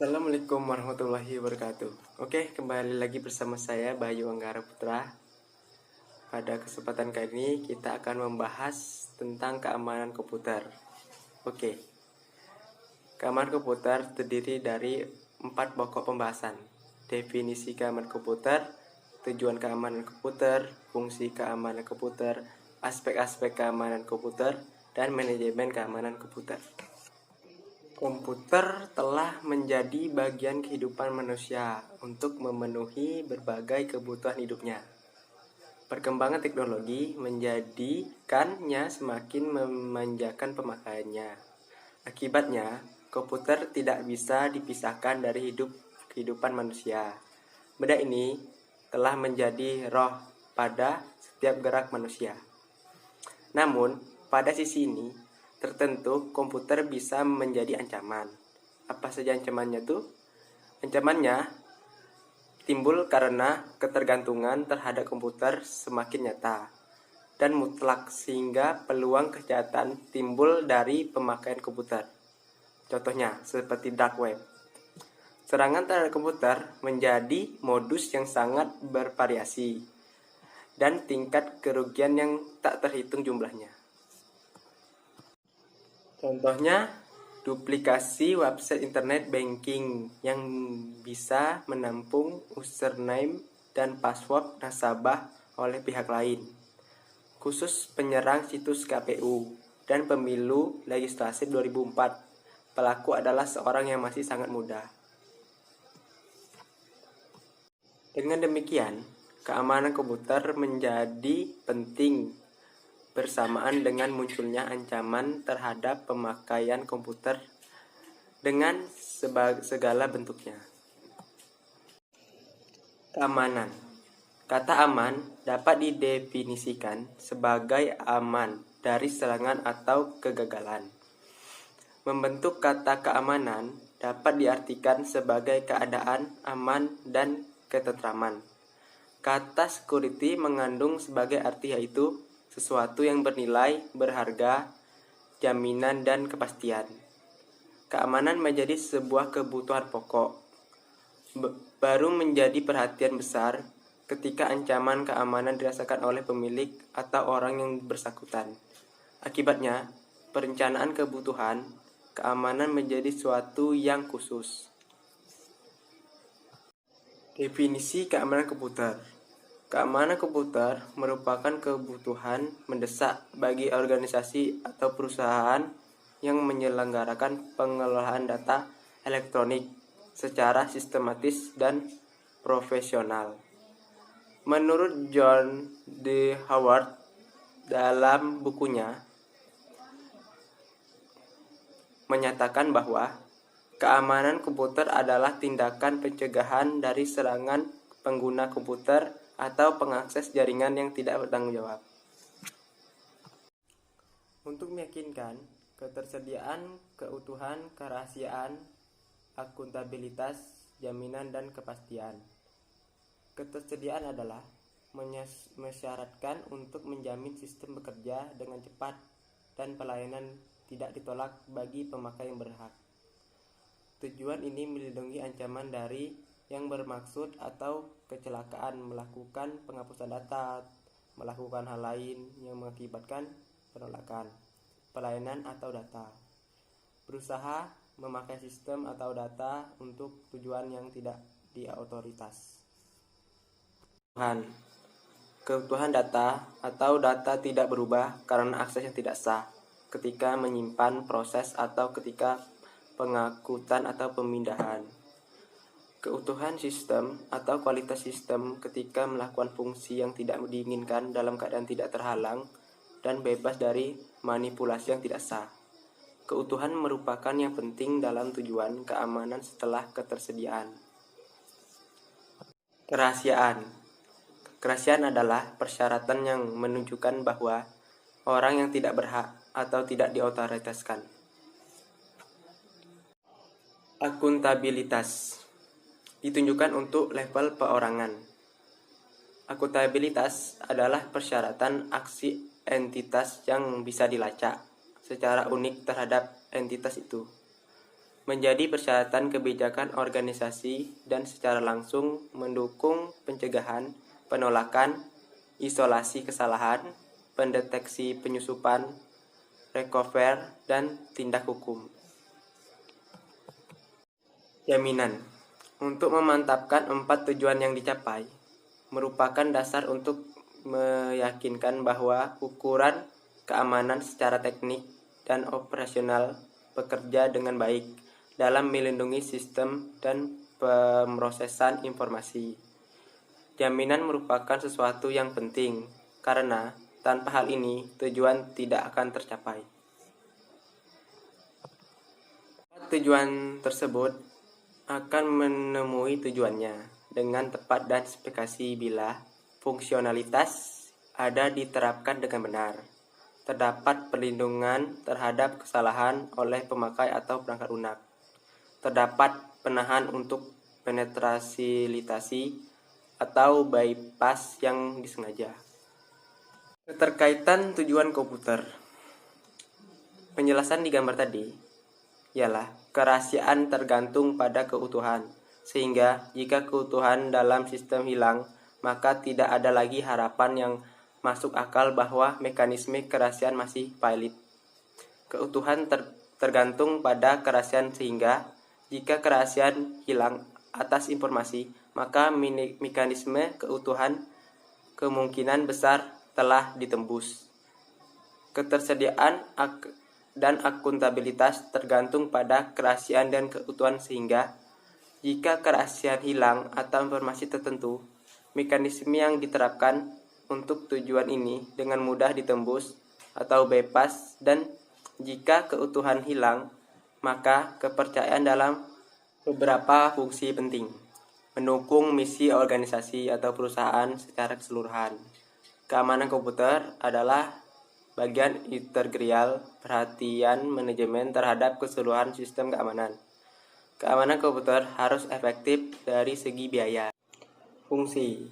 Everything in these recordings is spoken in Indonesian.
Assalamualaikum warahmatullahi wabarakatuh. Oke, kembali lagi bersama saya Bayu Anggara Putra. Pada kesempatan kali ini kita akan membahas tentang keamanan komputer. Oke, keamanan komputer terdiri dari 4 pokok pembahasan: definisi keamanan komputer, tujuan keamanan komputer, fungsi keamanan komputer, aspek-aspek keamanan komputer, dan manajemen keamanan komputer. Komputer telah menjadi bagian kehidupan manusia untuk memenuhi berbagai kebutuhan hidupnya. Perkembangan teknologi menjadikannya semakin memanjakan pemakaiannya. Akibatnya, komputer tidak bisa dipisahkan dari kehidupan manusia. Benda ini telah menjadi roh pada setiap gerak manusia. Namun, pada sisi ini, tertentu komputer bisa menjadi ancaman. Apa saja ancamannya tuh? Ancamannya timbul karena ketergantungan terhadap komputer semakin nyata dan mutlak, sehingga peluang kejahatan timbul dari pemakaian komputer. Contohnya seperti dark web. Serangan terhadap komputer menjadi modus yang sangat bervariasi dan tingkat kerugian yang tak terhitung jumlahnya. Contohnya, duplikasi website internet banking yang bisa menampung username dan password nasabah oleh pihak lain. Khusus penyerang situs KPU dan pemilu legislatif 2004, pelaku adalah seorang yang masih sangat muda. Dengan demikian, keamanan komputer menjadi penting bersamaan dengan munculnya ancaman terhadap pemakaian komputer dengan segala bentuknya. Keamanan. Kata aman dapat didefinisikan sebagai aman dari serangan atau kegagalan. Membentuk kata keamanan dapat diartikan sebagai keadaan aman dan ketentraman. Kata security mengandung sebagai arti yaitu sesuatu yang bernilai, berharga, jaminan, dan kepastian. Keamanan menjadi sebuah kebutuhan pokok. Baru menjadi perhatian besar ketika ancaman keamanan dirasakan oleh pemilik atau orang yang bersangkutan. Akibatnya, perencanaan kebutuhan keamanan menjadi suatu yang khusus. Definisi keamanan komputer. Keamanan komputer merupakan kebutuhan mendesak bagi organisasi atau perusahaan yang menyelenggarakan pengelolaan data elektronik secara sistematis dan profesional. Menurut John D. Howard dalam bukunya menyatakan bahwa keamanan komputer adalah tindakan pencegahan dari serangan pengguna komputer atau pengakses jaringan yang tidak bertanggung jawab. Untuk meyakinkan ketersediaan, keutuhan, kerahasiaan, akuntabilitas, jaminan, dan kepastian. Ketersediaan adalah mensyaratkan untuk menjamin sistem bekerja dengan cepat dan pelayanan tidak ditolak bagi pemakai yang berhak. Tujuan ini melindungi ancaman dari yang bermaksud atau kecelakaan, melakukan penghapusan data, melakukan hal lain yang mengakibatkan penolakan, pelayanan atau data, berusaha memakai sistem atau data untuk tujuan yang tidak diautoritas. Keutuhan data atau data tidak berubah karena akses yang tidak sah, ketika menyimpan proses atau ketika pengangkutan atau pemindahan. Keutuhan sistem atau kualitas sistem ketika melakukan fungsi yang tidak diinginkan dalam keadaan tidak terhalang dan bebas dari manipulasi yang tidak sah. Keutuhan merupakan yang penting dalam tujuan keamanan setelah ketersediaan. Kerahasiaan. Kerahasiaan adalah persyaratan yang menunjukkan bahwa orang yang tidak berhak atau tidak diotoritaskan. Akuntabilitas ditunjukkan untuk level perorangan. Akuntabilitas adalah persyaratan aksi entitas yang bisa dilacak secara unik terhadap entitas itu. menjadi persyaratan kebijakan organisasi dan secara langsung mendukung pencegahan, penolakan, isolasi kesalahan, pendeteksi penyusupan, recover, dan tindak hukum. Jaminan untuk memantapkan 4 tujuan yang dicapai merupakan dasar untuk meyakinkan bahwa ukuran keamanan secara teknik dan operasional bekerja dengan baik dalam melindungi sistem dan pemrosesan informasi. Jaminan merupakan sesuatu yang penting karena tanpa hal ini tujuan tidak akan tercapai. Tujuan tersebut akan menemui tujuannya dengan tepat dan spesifikasi bila fungsionalitas ada diterapkan dengan benar, terdapat perlindungan terhadap kesalahan oleh pemakai atau perangkat lunak, terdapat penahan untuk penetrasi atau bypass yang disengaja. Keterkaitan tujuan komputer. Penjelasan di gambar tadi ialah kerahasiaan tergantung pada keutuhan, sehingga jika keutuhan dalam sistem hilang, maka tidak ada lagi harapan yang masuk akal bahwa mekanisme kerahasiaan masih valid. Keutuhan tergantung pada kerahasiaan, sehingga jika kerahasiaan hilang atas informasi, maka mekanisme keutuhan kemungkinan besar telah ditembus. Ketersediaan dan akuntabilitas tergantung pada kerahasiaan dan keutuhan, sehingga jika kerahasiaan hilang atau informasi tertentu, mekanisme yang diterapkan untuk tujuan ini dengan mudah ditembus atau bypass, dan jika keutuhan hilang, maka kepercayaan dalam beberapa fungsi penting mendukung misi organisasi atau perusahaan secara keseluruhan. Keamanan komputer adalah bagian integral perhatian manajemen terhadap keseluruhan sistem keamanan. Keamanan komputer harus efektif dari segi biaya. Fungsi.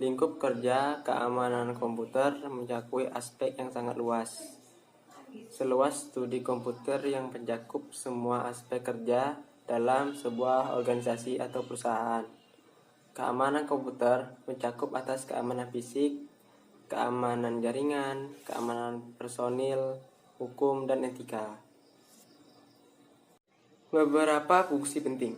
Lingkup kerja keamanan komputer mencakup aspek yang sangat luas. Seluas studi komputer yang mencakup semua aspek kerja dalam sebuah organisasi atau perusahaan. Keamanan komputer mencakup atas keamanan fisik, keamanan jaringan, keamanan personil, hukum, dan etika. Beberapa fungsi penting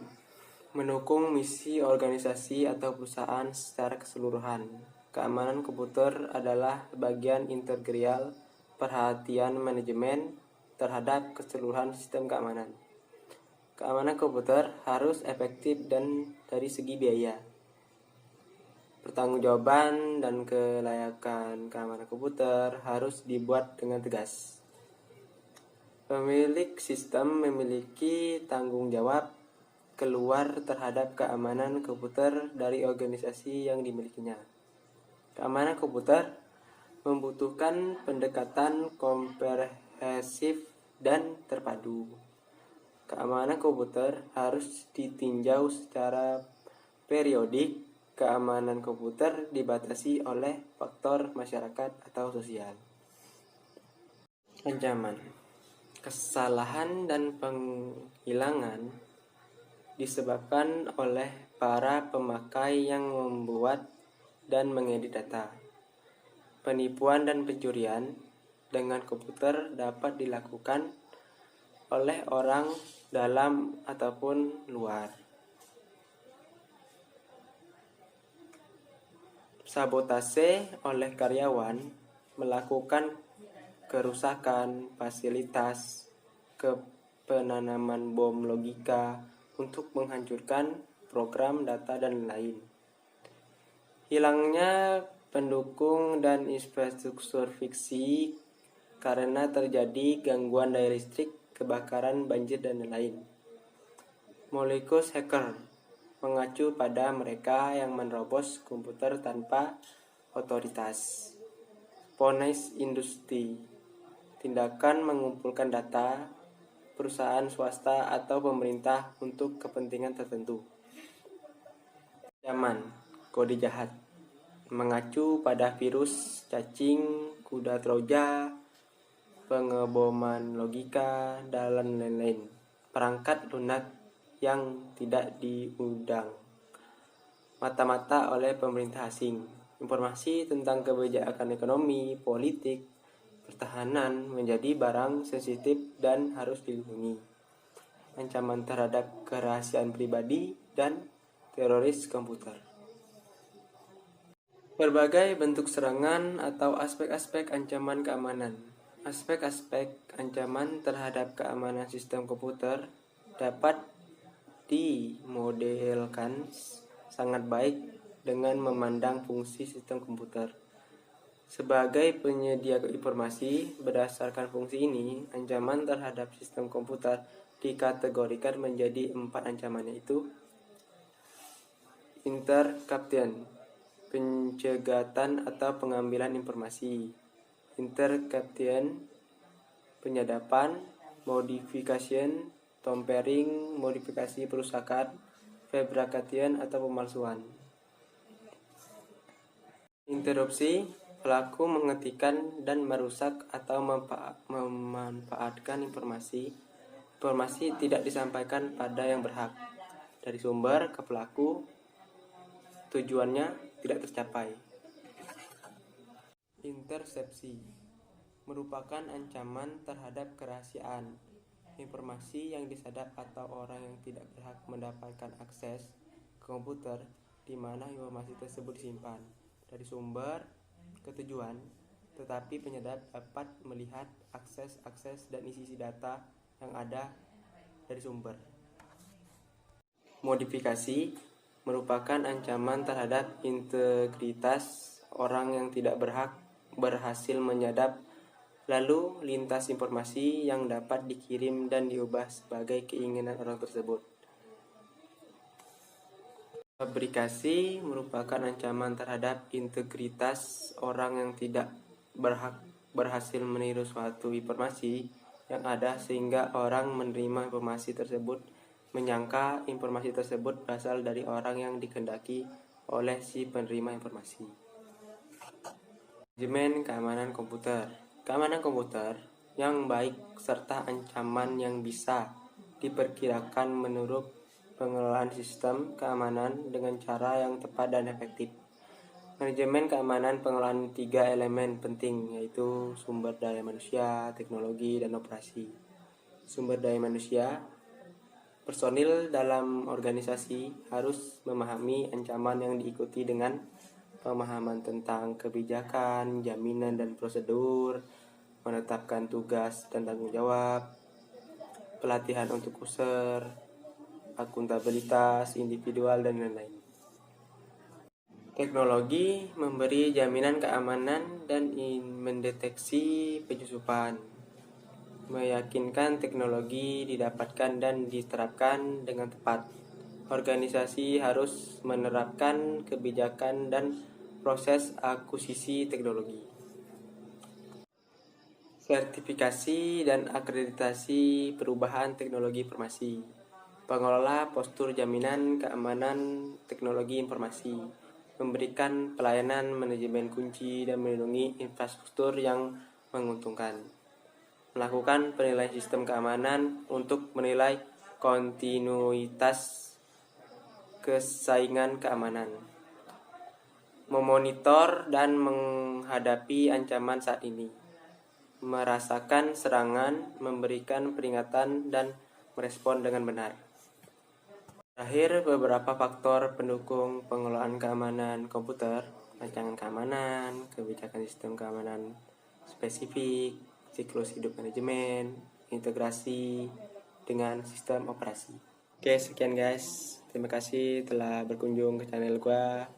mendukung misi organisasi atau perusahaan secara keseluruhan. Keamanan komputer adalah bagian integral perhatian manajemen terhadap keseluruhan sistem keamanan. Keamanan komputer harus efektif dan dari segi biaya. Pertanggungjawaban dan kelayakan keamanan komputer harus dibuat dengan tegas. Pemilik sistem memiliki tanggung jawab keluar terhadap keamanan komputer dari organisasi yang dimilikinya. Keamanan komputer membutuhkan pendekatan komprehensif dan terpadu. Keamanan komputer harus ditinjau secara periodik. Keamanan komputer dibatasi oleh faktor masyarakat atau sosial. Ancaman. Kesalahan dan penghilangan disebabkan oleh para pemakai yang membuat dan mengedit data. Penipuan dan pencurian dengan komputer dapat dilakukan oleh orang dalam ataupun luar. Sabotase oleh karyawan melakukan kerusakan fasilitas, penanaman bom logika untuk menghancurkan program data dan lain. Hilangnya pendukung dan infrastruktur fiksi karena terjadi gangguan daya listrik, kebakaran, banjir, dan lain. Malicious hacker mengacu pada mereka yang menerobos komputer tanpa otoritas. Espionage industry, tindakan mengumpulkan data perusahaan swasta atau pemerintah untuk kepentingan tertentu. Ancaman kode jahat mengacu pada virus, cacing, kuda troja, pengeboman logika, dan lain-lain. perangkat lunak yang tidak diundang mata-mata oleh pemerintah asing. Informasi tentang kebijakan ekonomi, politik, pertahanan menjadi barang sensitif dan harus dilindungi. Ancaman terhadap kerahasiaan pribadi dan teroris komputer. Berbagai bentuk serangan atau aspek-aspek ancaman keamanan. Aspek-aspek ancaman terhadap keamanan sistem komputer dapat dimodelkan sangat baik dengan memandang fungsi sistem komputer. Sebagai penyedia informasi, berdasarkan fungsi ini, ancaman terhadap sistem komputer dikategorikan menjadi 4 ancaman, yaitu interception, pencegatan atau pengambilan informasi; interception, penyadapan; modification, tampering, modifikasi perusakan; fabrication atau pemalsuan. Interupsi, pelaku menghentikan dan merusak atau memanfaatkan informasi tidak disampaikan pada yang berhak dari sumber ke pelaku, tujuannya tidak tercapai. Intersepsi merupakan ancaman terhadap kerahasiaan informasi yang disadap atau orang yang tidak berhak mendapatkan akses ke komputer di mana informasi tersebut disimpan dari sumber ke tujuan, tetapi penyadap dapat melihat akses dan isi data yang ada dari sumber. Modifikasi merupakan ancaman terhadap integritas orang yang tidak berhak berhasil menyadap lalu lintas informasi yang dapat dikirim dan diubah sebagai keinginan orang tersebut. Fabrikasi merupakan ancaman terhadap integritas orang yang tidak berhak berhasil meniru suatu informasi yang ada sehingga orang menerima informasi tersebut menyangka informasi tersebut berasal dari orang yang dikehendaki oleh si penerima informasi. Manajemen keamanan komputer. Keamanan komputer yang baik serta ancaman yang bisa diperkirakan menurut pengelolaan sistem keamanan dengan cara yang tepat dan efektif. Manajemen keamanan pengelolaan 3 elemen penting, yaitu sumber daya manusia, teknologi, dan operasi. Sumber daya manusia, personil dalam organisasi harus memahami ancaman yang diikuti dengan pemahaman tentang kebijakan, jaminan dan prosedur, menetapkan tugas dan tanggung jawab, pelatihan untuk user, akuntabilitas individual, dan lain-lain. Teknologi memberi jaminan keamanan dan mendeteksi penyusupan, meyakinkan teknologi didapatkan dan diterapkan dengan tepat. Organisasi harus menerapkan kebijakan dan proses akuisisi teknologi. Sertifikasi dan akreditasi perubahan teknologi informasi. Pengelola postur jaminan keamanan teknologi informasi, memberikan pelayanan manajemen kunci dan melindungi infrastruktur yang menguntungkan. Melakukan penilaian sistem keamanan untuk menilai kontinuitas kesaingan keamanan. Memonitor dan menghadapi ancaman saat ini. Merasakan serangan, memberikan peringatan, dan merespon dengan benar. Terakhir, beberapa faktor pendukung pengelolaan keamanan komputer: rancangan keamanan, kebijakan sistem keamanan spesifik, siklus hidup manajemen, integrasi dengan sistem operasi. Oke, sekian guys. Terima kasih telah berkunjung ke channel gua.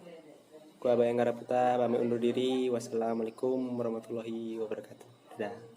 Gua Bayangkara Putra, pamit undur diri. Wassalamualaikum warahmatullahi wabarakatuh. Dadah.